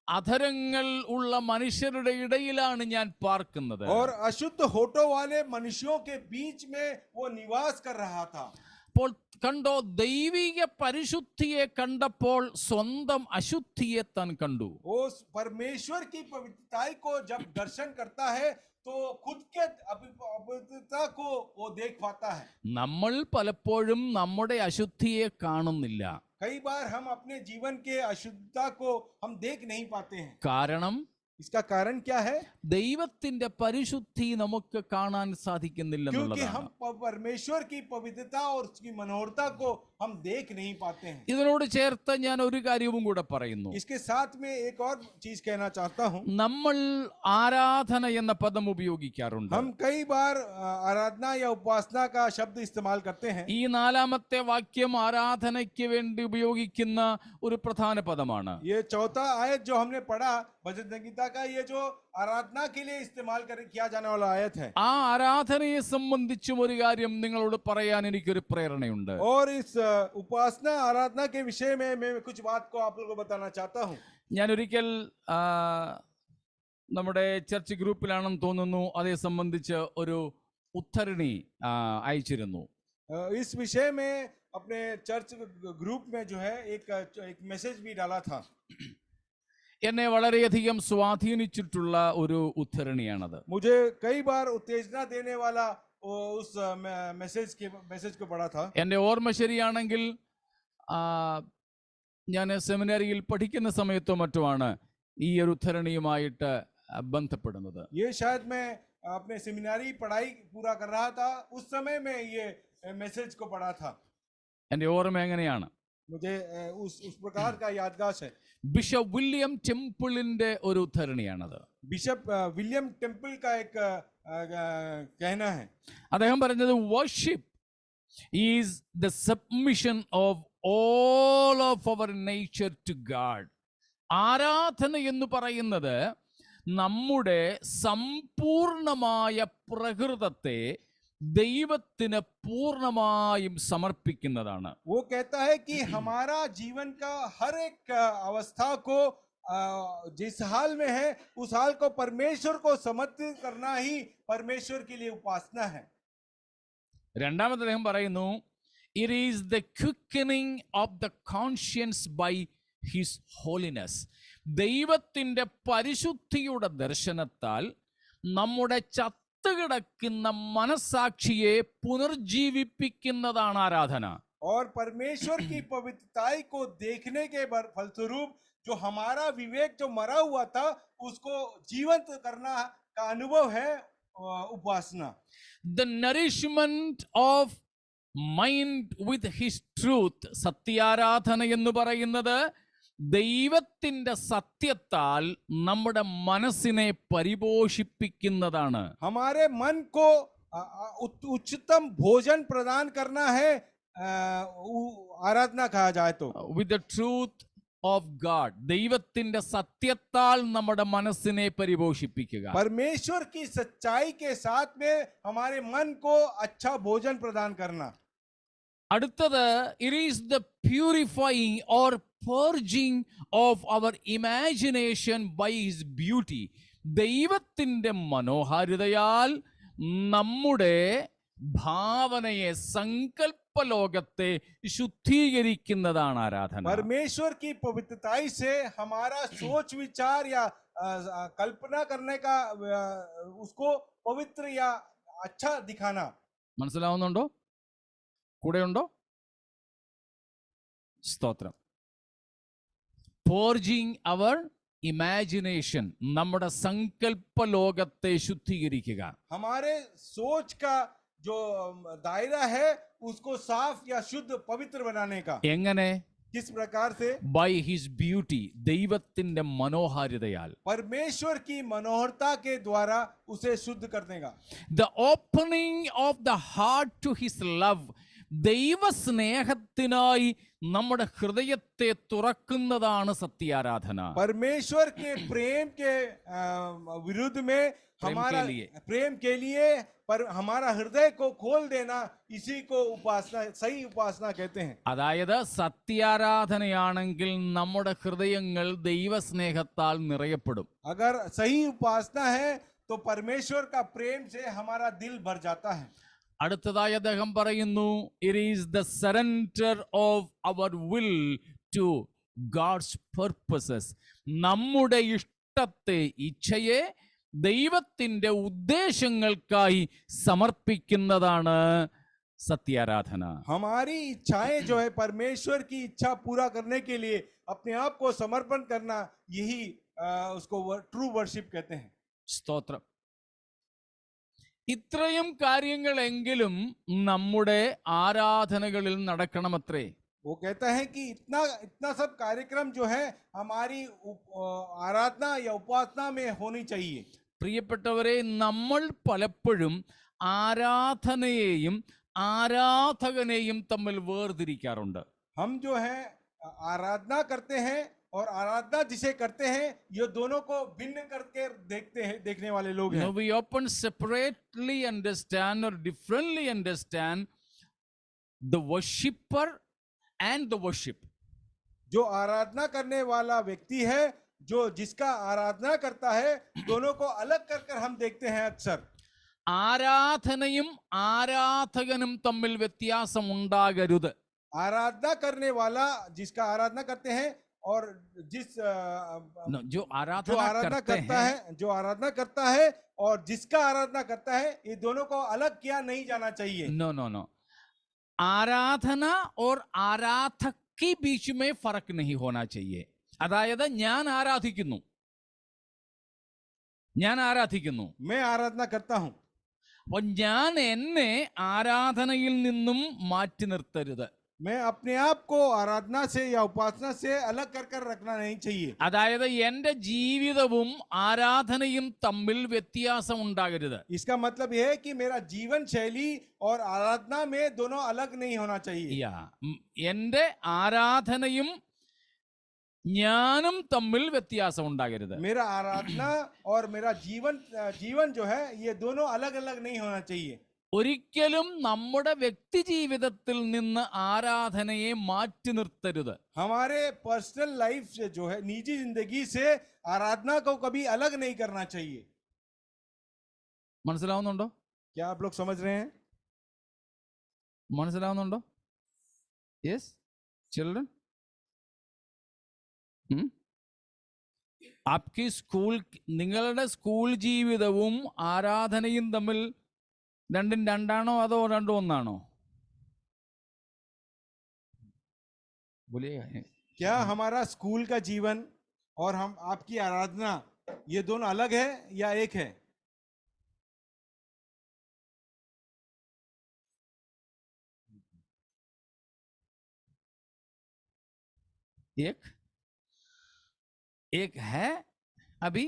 അധരങ്ങൾ ഉള്ള മനുഷ്യരുടെ ഇടയിലാണ് ഞാൻ പാർക്കുന്നത്. और अशुद्ध होठों वाले मनुष्यों के बीच में वो निवास कर रहा था। അപ്പോൾ കണ്ടോ, ദൈവിക പരിശുദ്ധിയെ കണ്ടപ്പോൾ സ്വന്തം അശുദ്ധിയെ താൻ കണ്ടു. वो परमेश्वर की पवित्रताई को जब दर्शन करता है तो खुद के अपवित्रता को वो देख पाता है। നമ്മൾ പലപ്പോഴും നമ്മുടെ അശുദ്ധിയെ കാണുന്നില്ല. कई बार हम अपने जीवन के अशुद्धता को हम देख नहीं पाते हैं। കാരണം इसका कारण क्या है? ദൈവത്തിന്റെ പരിശുദ്ധി നമുക്ക് കാണാൻ സാധിക്കുന്നില്ല क्योंकि हम എന്നുള്ളതാണ്. परमेश्वर की पवित्रता और उसकी मनोहरता को हम देख नहीं पाते हैं। ഇതിനോട് ചേർത്ത് ഞാൻ ഒരു കാര്യവും കൂടെ പറയുന്നു. इसके साथ में एक और चीज कहना चाहता हूँ। നമ്മൾ ആരാധന എന്ന പദം ഉപയോഗിക്കാറുണ്ട്. हम कई बार आराधना या उपासना का शब्द इस्तेमाल करते हैं। ഈ 4-ാമത്തെ വാക്യം ആരാധനയ്ക്ക് വേണ്ടി ഉപയോഗിക്കുന്ന ഒരു പ്രധാന പദമാണ്. ये चौथा आयत जो हमने पढ़ा भजन संगीता का, ये जो आराधना के लिए इस्तेमाल किया जाने वाला आयत है। ആ ആരാധനയെ സംബന്ധിച്ചും ഒരു കാര്യം നിങ്ങളോട് പറയാൻ എനിക്കൊരു പ്രേരണയുണ്ട്. और इस उपासना आराधना के विषय में मैं कुछ बात को आप लोगों को बताना चाहता हूँ। ഞാൻ ഒരിക്കൽ നമ്മുടെ ചർച്ച് ഗ്രൂപ്പിലാണെന്ന് തോന്നുന്നു, അതേ സംബന്ധിച്ച് ഒരു ഉദ്ധരണി അയച്ചിരുന്നു. इस विषय में अपने चर्च ग्रुप में जो है एक मैसेज भी डाला था। എന്നെ വളരെയധികം സ്വാധീനിച്ചിട്ടുള്ള ഒരു ഉദ്ധരണിയാണത്. मुझे कई बार उत्तेजना देने वाला उस मैसेज को पढ़ा था। എൻ്റെ ഓർമ്മ ശരിയാണെങ്കിൽ ഞാൻ സെമിനാരിയിൽ പഠിക്കുന്ന സമയത്തോ മറ്റുമാണ് ഈ ഒരു ഉദ്ധരണിയുമായിട്ട് ബന്ധപ്പെടുന്നത്. ये शायद मैं अपने सेमिनारी पढ़ाई पूरा कर रहा था, उस समय में ये मैसेज को पढ़ा था. എൻ്റെ ഓർമ്മ എങ്ങനെയാണ്? मुझे उस प्रकार का यादगार है. ബിഷപ്പ് വില്യം ടെമ്പിളിന്റെ ഒരു ഉദ്ധരണിയാണത്. बिशप विलियम टेम्पल का एक कहना है. അദ്ദേഹം പറഞ്ഞത് worship is the submission of all of our nature to God. ആരാധന എന്ന് പറയുന്നത് നമ്മുടെ സമ്പൂർണമായ പ്രകൃതത്തെ ദൈവത്തിന് പൂർണ്ണമായും സമർപ്പിക്കുന്നതാണ്. वो कहता है कि हमारा जीवन का हर एक अवस्था को जिस हाल में है उस हाल को परमेश्वर को समर्पित करना ही परमेश्वर के लिए उपासना है. രണ്ടാമത് അദ്ദേഹം പറയുന്നു, it is the quickening of the conscience by his holiness. ദൈവത്തിൻ്റെ പരിശുദ്ധിയുടെ ദർശനത്താൽ നമ്മുടെ ചത്തുകിടക്കുന്ന മനസാക്ഷിയെ പുനർജീവിപ്പിക്കുന്നതാണ് ആരാധന. और परमेश्वर की पवित्रताई को देखने के फलस्वरूप जो हमारा विवेक जो मरा हुआ था उसको जीवंत करना का अनुभव है उपासना. The nourishment of mind with his truth. സത്യാരാധന എന്ന് പറയുന്നത് ദൈവത്തിന്റെ സത്യത്താൽ നമ്മുടെ മനസ്സിനെ പരിപോഷിപ്പിക്കുന്നതാണ്. हमारे मन को उच्चतम भोजन प्रदान करना है आराधना कहा जाए तो. With the truth of God. ദൈവത്തിന്റെ സത്യത്താൽ നമ്മുടെ മനസ്സിനെ പരിപോഷിപ്പിക്കുക. परमेश्वर की सच्चाई के साथ में हमारे मन को अच्छा भोजन प्रदान करना. അടുത്തത്, it is the purifying or purging of our imagination by his beauty. ദൈവത്തിന്റെ മനോഹാരിതയാൽ നമ്മുടെ ഭാവനയെ, സങ്കല്പ ലോകത്തെ ശുദ്ധീകരിക്കുന്നതാണ് ആരാധന. परमेश्वर की पवित्रताई से हमारा सोच विचार या कल्पना करने का उसको पवित्र या अच्छा दिखाना. മനസ്സിലാവുന്നുണ്ടോ? കൂടെയുണ്ടോ? സ്തോത്രം. പോർജിങ് അവർ ഇമാജിനേഷൻ, നമ്മുടെ സങ്കല്പ ലോകത്തെ ശുദ്ധീകരിക്കുക. हमारे सोच का जो दायरा है उसको साफ या शुद्ध पवित्र बनाने का. എങ്ങനെ? किस प्रकार से? ബൈ ഹിസ് ബ്യൂട്ടി, ദൈവത്തിന്റെ മനോഹാരിതയാൽ. परमेश्वर की मनोहरता के द्वारा उसे शुद्ध करने का. The opening of the heart to his love, ദൈവസ്നേഹത്തിനായി നമ്മുടെ ഹൃദയത്തെ തുറക്കുന്നതാണ് സത്യാരാധന. परमेश्वर के प्रेम के विरुद्ध में हमारा प्रेम के लिए पर हमारा हृदय को खोल देना, इसी को उपासना, सही उपासना कहते हैं. അതായത് സത്യാരാധനയാണെങ്കിൽ നമ്മുടെ ഹൃദയങ്ങൾ ദൈവസ്നേഹത്താൽ നിറയപ്പെടും. अगर सही उपासना है तो परमेश्वर का प्रेम से हमारा दिल भर जाता है. അടുത്തതായി അദ്ദേഹം പറയുന്നു, it is the surrender of our will to God's purposes. നമ്മുടെ ഇഷ്ടത്തെ, ഇച്ഛയെ ദൈവത്തിന്റെ ഉദ്ദേശങ്ങൾക്കായി സമർപ്പിക്കുന്നതാണ് സത്യാരാധന. हमारी इच्छाएं जो है परमेश्वर की इच्छा पूरा करने के लिए अपने आप को समर्पण करना, यही उसको ट्रू वर्शिप कहते हैं. സ്തോത്രം. ഇത്രയും കാര്യങ്ങളെങ്കിലും നമ്മുടെ ആരാധനകളിൽ നടക്കണമത്രേ. वो कहता है कि इतना सब कार्यक्रम जो है हमारी आराधना या उपासना में होनी चाहिए. പ്രിയപ്പെട്ടവരെ, നമ്മൾ പലപ്പോഴും ആരാധനയെയും ആരാധകനെയും തമ്മിൽ വേർതിരിക്കാറുണ്ട്. हम जो है आराधना करते हैं और आराधना जिसे करते हैं, ये दोनों को भिन्न करके देखते हैं, देखने वाले लोग हैं. We often separately understand or differently understand the worshipper and the worship. जो आराधना करने वाला व्यक्ति है, जो जिसका आराधना करता है, दोनों को अलग कर हम देखते हैं अक्सर. ആരാധനയും ആരാധകനും തമ്മിൽ വ്യത്യാസം ഉണ്ടാകരുത്. आराधना करने वाला जिसका आराधना करते हैं और जिस जो आराधना करता है, जो आराधना करता है और जिसका आराधना करता है, ये दोनों को अलग किया नहीं जाना चाहिए. No no no. आराधना और आराधक के बीच में फर्क नहीं होना चाहिए. അതായത് ഞാൻ ആരാധിക്കുന്നു, मैं आराधना करता हूं. അപ്പോൾ ഞാൻ എന്നെ ആരാധനയിൽ നിന്നും മാറ്റി നിർത്തരുത്. मैं अपने आप को आराधना से या उपासना से अलग कर रखना नहीं चाहिए. അതായത് എൻ്റെ ജീവിതവും ആരാധനയും തമ്മിൽ വ്യത്യാസം ഉണ്ടാകരുത്. इसका मतलब यह है कि मेरा जीवन शैली और आराधना में दोनों अलग नहीं होना चाहिए. എൻ്റെ ആരാധനയും ഞാനും തമ്മിൽ വ്യത്യാസം ഉണ്ടാകരുത്. मेरा आराधना और मेरा जीवन जो है ये दोनों अलग अलग नहीं होना चाहिए. ഒരിക്കലും നമ്മുടെ വ്യക്തി ജീവിതത്തിൽ നിന്ന് ആരാധനയെ മാറ്റി നിർത്തരുത്. हमारे पर्सनल लाइफ से जो है निजी जिंदगी से आराधना को कभी अलग नहीं करना चाहिए. മനസ്സിലാവുന്നുണ്ടോ? क्या आप लोग समझ रहे हैं? മനസ്സിലാവുന്നുണ്ടോ? യെസ് ചിൽഡ്രൻ, ആപ്കി സ്കൂൾ, നിങ്ങളുടെ സ്കൂൾ ജീവിതവും ആരാധനയും തമ്മിൽ രണ്ടും രണ്ടാണോ അതോ രണ്ടും ഒന്നാണോ? क्या हमारा स्कूल का जीवन और हम आपकी आराधना ये दोनों अलग है या एक है? एक है अभी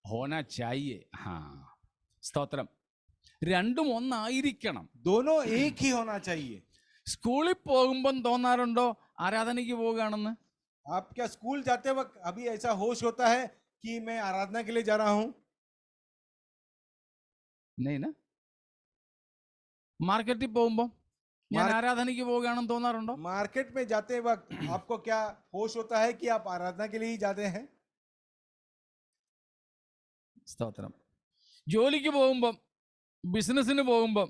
होना चाहिए. സ്തോത്രം. രണ്ടും ഒന്നായിരിക്കണം. दोनों एक ही होना चाहिए. സ്കൂളിൽ പോകുമ്പം തോന്നാറുണ്ടോ ആരാധനയ്ക്ക് പോവുകയാണെന്ന്? आप क्या स्कूल जाते वक्त अभी ऐसा होश होता है कि मैं आराधना के लिए जा रहा हूं? नहीं ना. മാർക്കറ്റിൽ പോകുമ്പോ ഞാൻ ആരാധനയ്ക്ക് പോവുകയാണെന്ന് തോന്നാറുണ്ടോ? मार्केट में जाते वक्त आपको क्या होश होता है कि आप आराधना के लिए ही जाते हैं? സ്തോത്രം. ജോലിക്ക് പോകുമ്പം, ബിസിനസ്സിന് പോകുമ്പം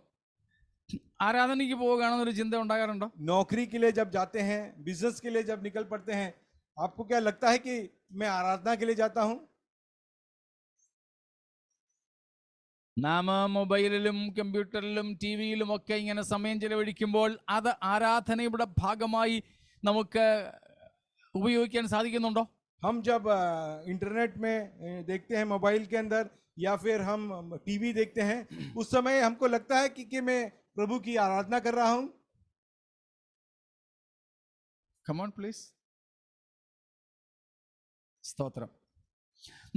ആരാധനയ്ക്ക് പോവുകയാണെന്നൊരു ചിന്ത ഉണ്ടാകാറുണ്ടോ? नौकरी के लिए जब जाते हैं, बिजनेस के लिए जब निकल पड़ते हैं, आपको क्या लगता है कि मैं आराधना के लिए जाता हूं? നാം മൊബൈലിലും കമ്പ്യൂട്ടറിലും ടി വിയിലും ഒക്കെ ഇങ്ങനെ സമയം ചെലവഴിക്കുമ്പോൾ അത് ആരാധനയുടെ ഭാഗമായി നമുക്ക് ഉപയോഗിക്കാൻ സാധിക്കുന്നുണ്ടോ? हम जब इंटरनेट में देखते हैं, मोबाइल के अंदर, या फिर हम टीवी देखते हैं, उस समय हमको लगता है कि मैं प्रभु की आराधना कर रहा हूं. Come on please. സ്തോത്രം.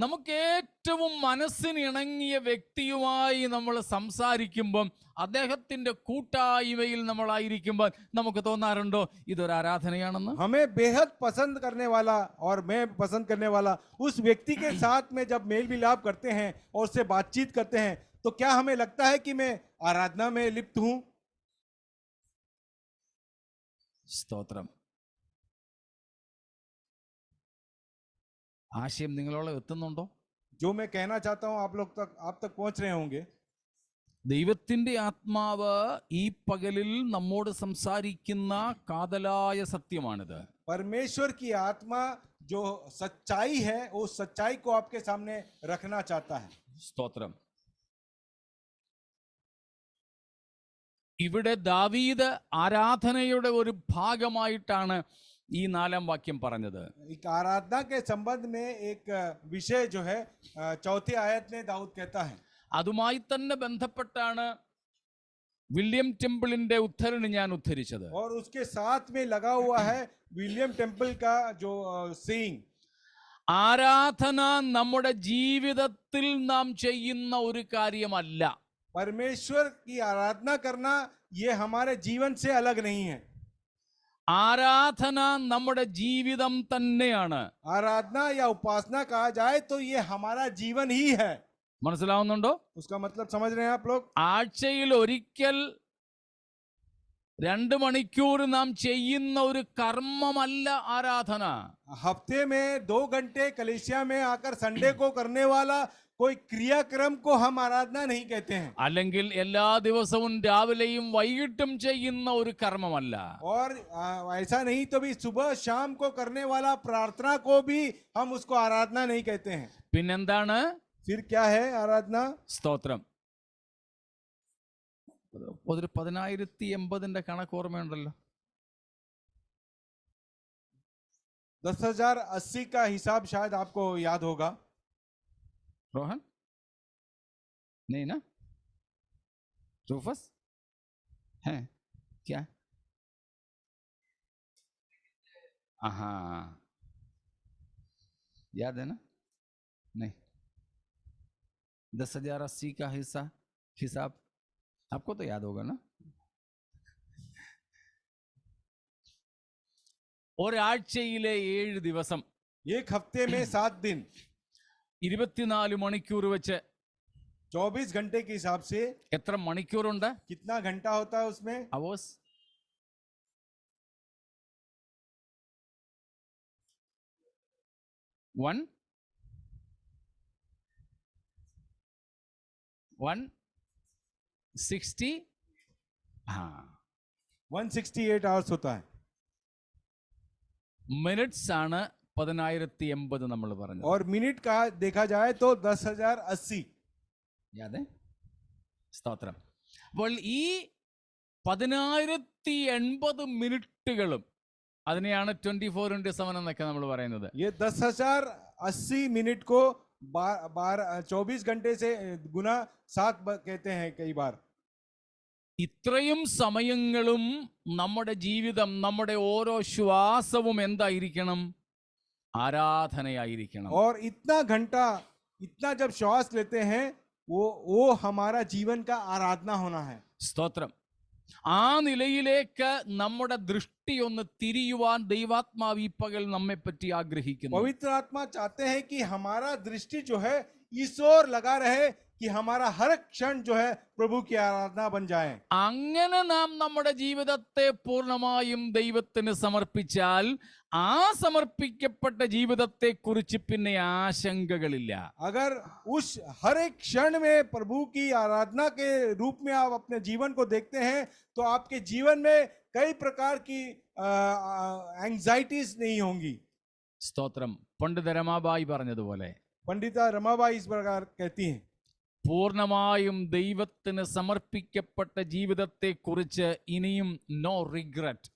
നമുക്ക് ഏറ്റവും മനസ്സിന് ഇണങ്ങിയ വ്യക്തിയുമായി നമ്മൾ സംസാരിക്കുമ്പം, അദ്ദേഹത്തിന്റെ കൂട്ടായ്മയിൽ നമ്മളായിരിക്കുമ്പോൾ നമുക്ക് തോന്നാറുണ്ടോ ഇതൊരു ആരാധനയാണെന്ന്? हमें बेहद पसंद करने वाला और मैं पसंद करने वाला उस व्यक्ति के साथ में जब मेल मिलाप करते हैं और उससे बातचीत करते हैं, तो क्या हमें लगता है कि मैं आराधना में लिप्त हूं? സ്തോത്രം. ആശയം നിങ്ങളോട് എത്തുന്നുണ്ടോ? जो मैं कहना चाहता हूं आप तक पहुंच रहे होंगे. ദൈവത്തിന്റെ ആത്മാവ് ഈ പകലിൽ നമ്മോട് സംസാരിക്കുന്ന കാതലായ സത്യമാണിത്. परमेश्वर की आत्मा जो सच्चाई है, उस सच्चाई को आपके सामने रखना चाहता है. സ്തോത്രം. ഇവിടെ ദാവീദ് ആരാധനയുടെ ഒരു ഭാഗമായിട്ടാണ് ഈ 4-ാം വാക്യം പറഞ്ഞത്. आराधना के संबंध में एक विषय जो है 4th आयत में दाऊद कहता है. അതുമായി തന്നെ ബന്ധപ്പെട്ടാണ് വില്യം ടെമ്പിളിന്റെ ഉദ്ധരണി ഞാൻ ഉദ്ധരിച്ചത്. और उसके साथ में लगा हुआ है विलियम टेम्पल का जो सेइंग. ആരാധന നമ്മുടെ ജീവിതത്തിൽ നാം ചെയ്യുന്ന ഒരു കാര്യമല്ല. परमेश्वर की आराधना करना ये हमारे जीवन से अलग नहीं है. ആരാധന നമ്മുടെ ജീവിതം തന്നെയാണ്. आराधना या उपासना कहा जाए तो ये हमारा जीवन ही है. മനസ്സിലാവുന്നുണ്ടോ? उसका मतलब समझ रहे हैं आप लोग? ആഴ്ചയിൽ ഒരിക്കൽ 2 മണിക്കൂർ നാം ചെയ്യുന്ന ഒരു കർമ്മമല്ല ആരാധന. हफ्ते में 2 घंटे कलीसिया में आकर संडे को करने वाला कोई क्रियाक्रम को हम आराधना नहीं कहते हैं. അല്ലെങ്കിൽ എല്ലാ ദിവസവും രാവിലെയും വൈകിട്ടും ചെയ്യുന്ന ഒരു കർമ്മമല്ല. और ऐसा नहीं तो भी सुबह शाम को करने वाला प्रार्थना को भी हम उसको आराधना नहीं कहते हैं. പിന്നെന്താണ്? फिर क्या है आराधना? സ്തോത്രം. ഒരു 10,080 കണക്ക് ഓർമ്മയുണ്ടല്ലോ. 10,080 का हिसाब शायद आपको याद होगा. रोहन नहीं ना, रूफस है क्या? हाँ याद है ना? नहीं, 10,080 का हिसाब आपको तो याद होगा ना. ഒരാഴ്ചയിലെ 7 ദിവസം, एक हफ्ते में 7 दिन, 24 മണിക്കൂർ വെച്ച് 24 घंटे के हिसाब से എത്ര മണിക്കൂറുണ്ട്? कितना घंटा होता है उसमें? അവേഴ്സ്. 160 हाँ 168 आवर्स होता है. മിനിറ്റ്സ് ആണ് 10,080 നമ്മൾ പറഞ്ഞത്. और मिनट का देखा जाए तो 10,080. യാതെ സ്തോത്രം. അപ്പോൾ ഈ 10,080 മിനിറ്റുകളും അതിനെയാണ് 24/7 എന്നൊക്കെ നമ്മൾ പറയുന്നത്. ये 10,080 मिनट को 24 घंटे से गुना 7 कहते हैं कई बार. ഇത്രയും സമയങ്ങളും നമ്മുടെ ജീവിതം, നമ്മുടെ ഓരോ ശ്വാസവും എന്തായിരിക്കണം? ആരാധനയായിരിക്കണം. और इतना घंटा, इतना जब श्वास लेते हैं वो हमारा जीवन का आराधना होना है. സ്തോത്രം. ആ നിലയിലേക്ക് നമ്മുടെ ദൃഷ്ടി ഒന്ന് തിരിയുവാൻ ദൈവാത്മാവ് ഈ പകൽ നമ്മെ പറ്റി ആഗ്രഹിക്കുന്നു. पवित्र आत्मा चाहते हैं कि हमारा दृष्टि जो है इस ओर लगा रहे कि हमारा हर क्षण जो है प्रभु की आराधना बन जाए. അങ്ങനെ നാം നമ്മുടെ ജീവിതത്തെ പൂർണ്ണമായും ദൈവത്തിന് സമർപ്പിച്ചാൽ ആ സമർപ്പിക്കപ്പെട്ട ജീവിതത്തെ കുറിച്ച് പിന്നെ ആശങ്കകളില്ല. अगर उस हर एक क्षण में प्रभु की आराधना के रूप में आप अपने जीवन को देखते हैं तो आपके जीवन में कई प्रकार की एंजाइटीज नहीं होंगी. സ്തോത്രം. പണ്ഡിത രമാബായി പറഞ്ഞതുപോലെ, पंडिता रमाबाई इस प्रकार कहती हैं, പൂർണ്ണമായും ദൈവത്തിന് സമർപ്പിക്കപ്പെട്ട ജീവിതത്തെ കുറിച്ച് ഇനിയും നോ റിഗ്രറ്റ്,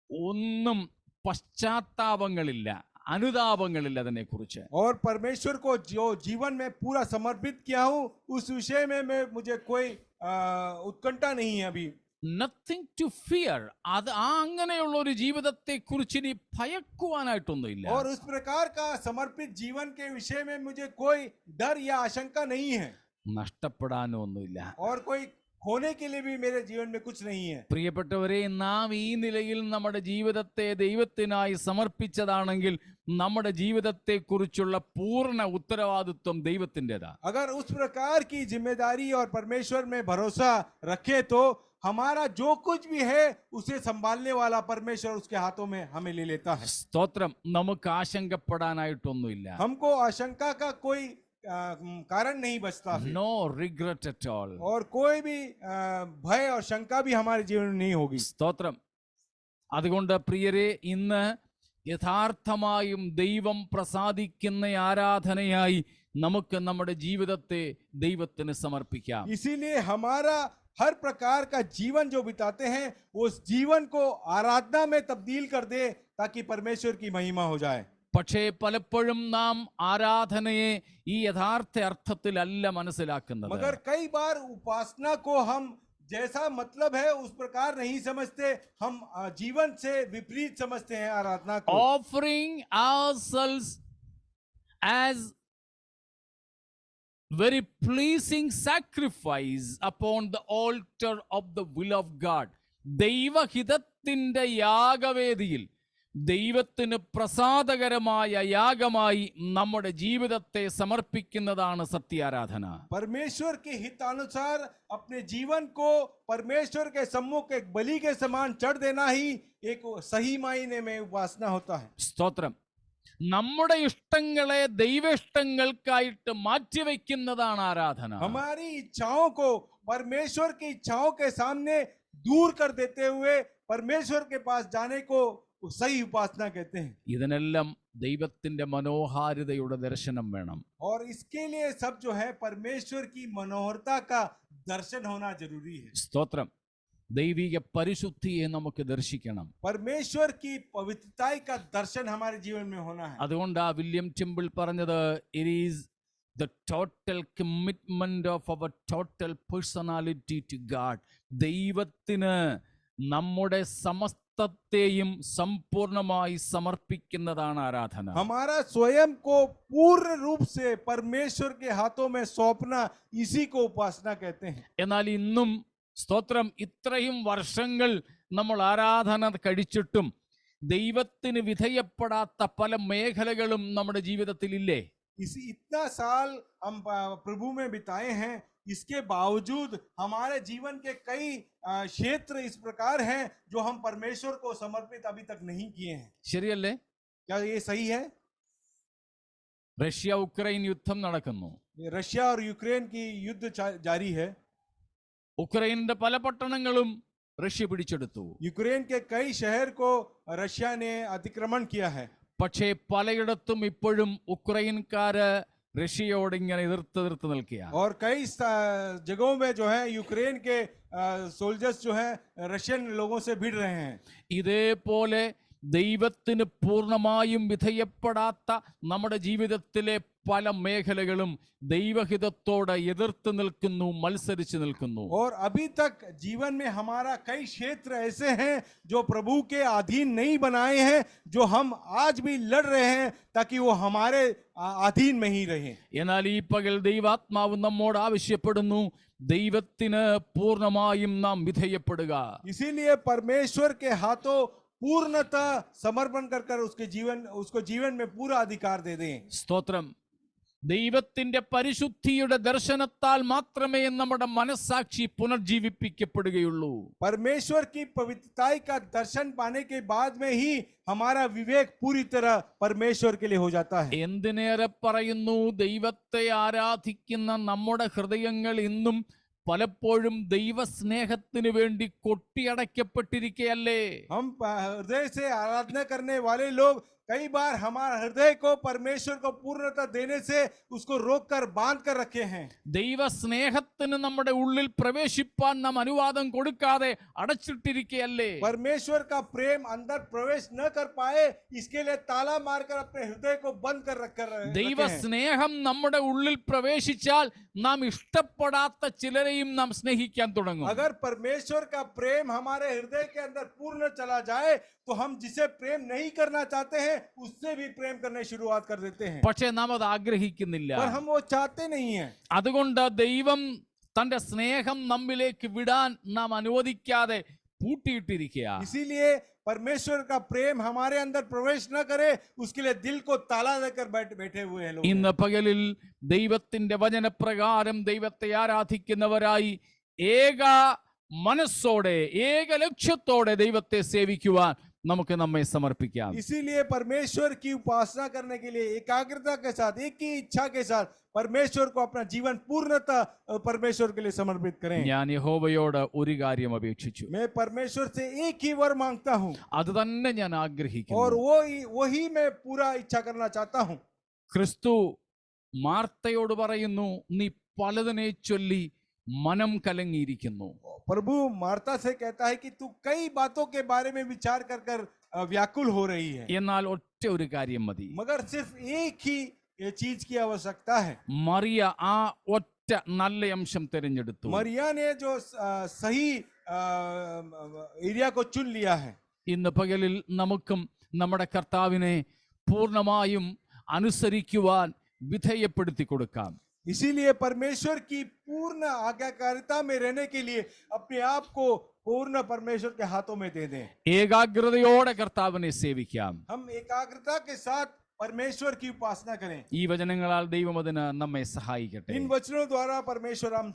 ഒന്നും പശ്ചാത്താപങ്ങളില്ല, അനുതാപങ്ങളില്ല അതിനെക്കുറിച്ച്. और परमेश्वर को जो जीवन में पूरा समर्पित किया हूँ उस विषय में मुझे कोई उत्कंठा नहीं है अभी. Nothing to fear. അത് അങ്ങനെയുള്ള ഒരു ജീവിതത്തെ കുറിച്ച് ഇനി ഭയക്കുവാനായിട്ടൊന്നുമില്ല. और उस प्रकार का समर्पित जीवन के विषय में मुझे कोई डर या आशंका नहीं है. നഷ്ടപ്പെടാനോ ഒന്നുമില്ല. और कोई खोने के लिए भी मेरे जीवन में कुछ नहीं है. പ്രിയപ്പെട്ടവരെ, നാം ഈ നിലയിൽ നമ്മുടെ ജീവിതത്തെ ദൈവത്തിനായി സമർപ്പിച്ചതാണെങ്കിൽ നമ്മുടെ ജീവിതത്തെ കുറിച്ചുള്ള പൂർണ്ണ ഉത്തരവാദിത്വം ദൈവത്തിൻ്റെതാ. अगर उस प्रकार की जिम्मेदारी और परमेश्वर में भरोसा रखे तो हमारा जो कुछ भी है उसे संभालने वाला परमेश्वर उसके हाथों में हमें ले लेता है. സ്തോത്രം. നമുക്ക് ആശങ്കപ്പെടാനായിട്ടൊന്നുമില്ല. हमको आशंका का कोई कारण नहीं बचता. No regret at all. और कोई भी भय और शंका भी हमारे जीवन में नहीं होगी. സ്തോത്രം. അതുകൊണ്ട് പ്രിയരെ, ഇന്ന് യഥാർത്ഥമായും ദൈവം പ്രസാദിക്കുന്ന ആരാധനയായി നമുക്ക് നമ്മുടെ ജീവിതത്തെ ദൈവത്തിന് സമർപ്പിക്കാം. इसीलिए हमारा हर प्रकार का जीवन जो बिताते हैं उस जीवन को आराधना में तब्दील कर दे ताकि परमेश्वर की महिमा हो जाए. പക്ഷേ പലപ്പോഴും നാം ആരാധനയെ ഈ യഥാർത്ഥ അർത്ഥത്തിലല്ല മനസ്സിലാക്കുന്നത്. मगर कई बार उपासना को हम जैसा मतलब है उस प्रकार नहीं समझते. हम जीवन से विपरीत समझते हैं आराधना को. Offering ourselves as very pleasing sacrifice upon the altar of the will of God. ദൈവഹിതത്തിന്റെ യാഗവേദിയിൽ ദൈവത്തിന് പ്രസാദകരമായ യാഗമായി നമ്മുടെ ജീവിതത്തെ സമർപ്പിക്കുന്നതാണ് സത്യാരാധന. परमेश्वर के हितानुसार अपने जीवन को परमेश्वर के सम्मुख एक बलि के समान चढ़ देना ही एक सही मायने में उपासना होता है. സ്തോത്രം. നമ്മുടെ ഇഷ്ടങ്ങളെ ദൈവ ഇഷ്ടങ്ങൾക്കായിട്ട് മാറ്റിവെക്കുന്നതാണ് ആരാധന. हमारी इच्छाओं को परमेश्वर की इच्छाओं के सामने दूर कर देते हुए परमेश्वर के पास जाने को सही उपासना कहते हैं. ഇതിനെല്ലാം ദൈവത്തിന്റെ മനോഹാരിതയുടെ ദർശനം വേണം. और इसके लिए सब जो है परमेश्वर की मनोहरता का दर्शन होना जरूरी है। സ്തോത്രം. ദൈവിക പരിശുദ്ധിയെ നമുക്ക് ദർശിക്കണം. परमेश्वर की पवित्रता का दर्शन हमारे जीवन में होना है। അതുകൊണ്ടാ വില്യം ടെമ്പിൾ പറഞ്ഞത്, it is the total commitment of our total personality to God. ദൈവത്തിന് നമ്മുടെ സമസ്തത്തെയും സമ്പൂർണമായി സമർപ്പിക്കുന്നതാണ് ആരാധന. हमारा स्वयं को पूर्ण रूप से परमेश्वर के हाथों में सौंपना, इसी को उपासना कहते हैं। എന്നാൽ ഇന്നും സ്തോത്രം, ഇത്രയും വർഷങ്ങൾ നമ്മൾ ആരാധന കഴിച്ചിട്ടും ദൈവത്തിന് വിധേയപ്പെടാത്ത പല മേഖലകളും നമ്മുടെ ജീവിതത്തിൽ ഇല്ലേ? इतना साल हम प्रभु में बिताए हैं, इसके बावजूद हमारे जीवन के कई क्षेत्र इस प्रकार हैं जो हम परमेश्वर को समर्पित अभी तक नहीं किए हैं। ശരിയല്ലേ? क्या ये सही है? റഷ്യ ഉക്രൈൻ യുദ്ധം നടക്കുന്നു. रशिया और यूक्रेन की युद्ध जारी है। ഉക്രൈനിന്റെ പല പട്ടണങ്ങളും റഷ്യ പിടിച്ചെടുത്തു. यूक्रेन के कई शहर को रशिया ने अतिक्रमण किया है। പക്ഷേ പലയിടത്തും ഇപ്പോഴും ഉക്രൈൻകാര് റഷ്യയോട് ഇങ്ങനെ എതിർത്ത് നിൽക്കുക. और कई जगहों में जो है यूक्रेन के सोल्जर्स जो है रशियन लोगों से भिड़ रहे हैं। ഇതേപോലെ ദൈവത്തിന് പൂർണ്ണമായും വിധേയപ്പെടാത്ത നമ്മുടെ ജീവിതത്തിലെ പല മേഖലകളും ദൈവഹിതത്തോടെ എതിർത്ത് നിൽക്കുന്നു, മത്സരിച്ച് നിൽക്കുന്നു. और अभी तक जीवन में हमारा कई क्षेत्र ऐसे हैं जो प्रभु के अधीन नहीं बनाए हैं, जो हम आज भी लड़ रहे हैं ताकि वो हमारे अधीन में ही रहे। എന്നാൽ ഈ പകൽ ദൈവാത്മാവ് നമ്മോട് ആവശ്യപ്പെടുന്നു, ദൈവത്തിന് പൂർണ്ണമായും നാം വിധേയപ്പെടുക. इसीलिए परमेश्वर के हाथों पूर्णतः समर्पण कर उसको जीवन में पूरा अधिकार दे दें। സ്തോത്രം. ദൈവത്തിന്റെ പരിശുദ്ധിയുടെ ദർശനത്താൽ മാത്രമേ നമ്മുടെ മനസ്സാക്ഷി പുനർജീവിപ്പിക്കപ്പെടുകയുള്ളൂ. परमेश्वर की पवित्रता का दर्शन पाने के बाद में ही हमारा विवेक पूरी तरह परमेश्वर के लिए हो जाता है। എന്തിനേറെ പറയുന്നു, ദൈവത്തെ ആരാധിക്കുന്ന നമ്മുടെ ഹൃദയങ്ങൾ ഇന്നും പലപ്പോഴും ദൈവസ്നേഹത്തിന് വേണ്ടി കൊട്ടിയടയ്ക്കപ്പെട്ടിരിക്കുകയല്ലേ? हम हृदय से आराधना करने वाले लोग कई बार हमारा हृदय को परमेश्वर को पूर्णता देने से उसको रोक कर बांध कर रखे हैं। ദൈവസ്നേഹത്തിന് നമ്മുടെ ഉള്ളിൽ പ്രവേശിപ്പാൻ നാം അനുവാദം കൊടുക്കാതെ അടച്ചിട്ടിരിക്കുകയല്ലേ? परमेश्वर का प्रेम अंदर प्रवेश न कर पाए, इसके लिए ताला मारकर अपने हृदय को बंद कर रखे हैं। ദൈവസ്നേഹം നമ്മുടെ ഉള്ളിൽ പ്രവേശിച്ചാൽ നാം ഇഷ്ടപ്പെടാത്ത ചിലരെയും നാം സ്നേഹിക്കാൻ തുടങ്ങും. अगर परमेश्वर का प्रेम हमारे हृदय के अंदर पूर्ण चला जाए तो हम जिसे प्रेम नहीं करना चाहते हैं उससे भी प्रेम करने शुरुआत कर देते हैं। പക്ഷേ നാം അത് ആഗ്രഹിക്കുന്നില്ല. पर हम वो चाहते नहीं हैं। അതുകൊണ്ട് ദൈവം തന്റെ സ്നേഹം നമ്മിലേക്ക് വിടാൻ നാം അനുവദിക്കാതെ പൂട്ടിയിട്ടിരിക്കുക. इसीलिए परमेश्वर का प्रेम हमारे अंदर प्रवेश न करे, उसके लिए दिल को ताला देकर बैठे हुए हैं लोग। ഇന്ന് പകലിൽ ദൈവത്തിന്റെ വചനപ്രകാരം ദൈവത്തെ ആരാധിക്കുന്നവരായി ഏക മനസ്സോടെ ഏക ലക്ഷ്യത്തോടെ ദൈവത്തെ സേവിക്കുവാൻ നമുക്ക് നമ്മെ സമർപ്പിക്കാം. इसीलिए परमेश्वर की उपासना करने के लिए एकाग्रता के साथ, एक ही इच्छा के साथ परमेश्वर को अपना जीवन पूर्णतः परमेश्वर के लिए समर्पित करें। ഞാൻ യഹോവയോട് ഒരു കാര്യം അപേക്ഷിച്ചു, मैं परमेश्वर से एक ही वर मांगता हूँ അത് തന്നെ ഞാൻ और ആഗ്രഹിക്കുന്നു. वही मैं पूरा इच्छा करना चाहता हूँ। ക്രിസ്തു മാർത്തയോട് പറയുന്നു, നീ പലതിനെ ചൊല്ലി മനം കലങ്ങിയിരിക്കുന്നു. प्रभु मार्ता से कहता है कि तू कई बातों के बारे में विचार कर व्याकुल हो रही है, എന്നാൽ ഒറ്റ ഒരു കാര്യം മതി. मगर सिर्फ एक ही ये चीज की आवश्यकता है। മറിയ ആ ഒറ്റ നല്ല അംശം തിരഞ്ഞെടുത്തു. मरिया ने जो सही एरिया को चुन लिया है। ഇന്ന് പകലിൽ നമുക്കും നമ്മുടെ കർത്താവിനെ പൂർണ്ണമായും അനുസരിക്കുവാൻ വിധേയപ്പെടുത്തി കൊടുക്കാം. इसीलिए परमेश्वर की पूर्ण आज्ञाकारिता में रहने के लिए अपने आप को पूर्ण परमेश्वर के हाथों में दे दें। ഏകാഗ്രതയോടെ കർത്താവിനെ സേവിക്കാം. हम एकाग्रता के साथ परमेश्वर की उपासना करें। ഈ വചനങ്ങളാൽ ദൈവം അതിന് നമ്മെ സഹായിക്കട്ടെ. इन वचनों द्वारा परमेश्वर हम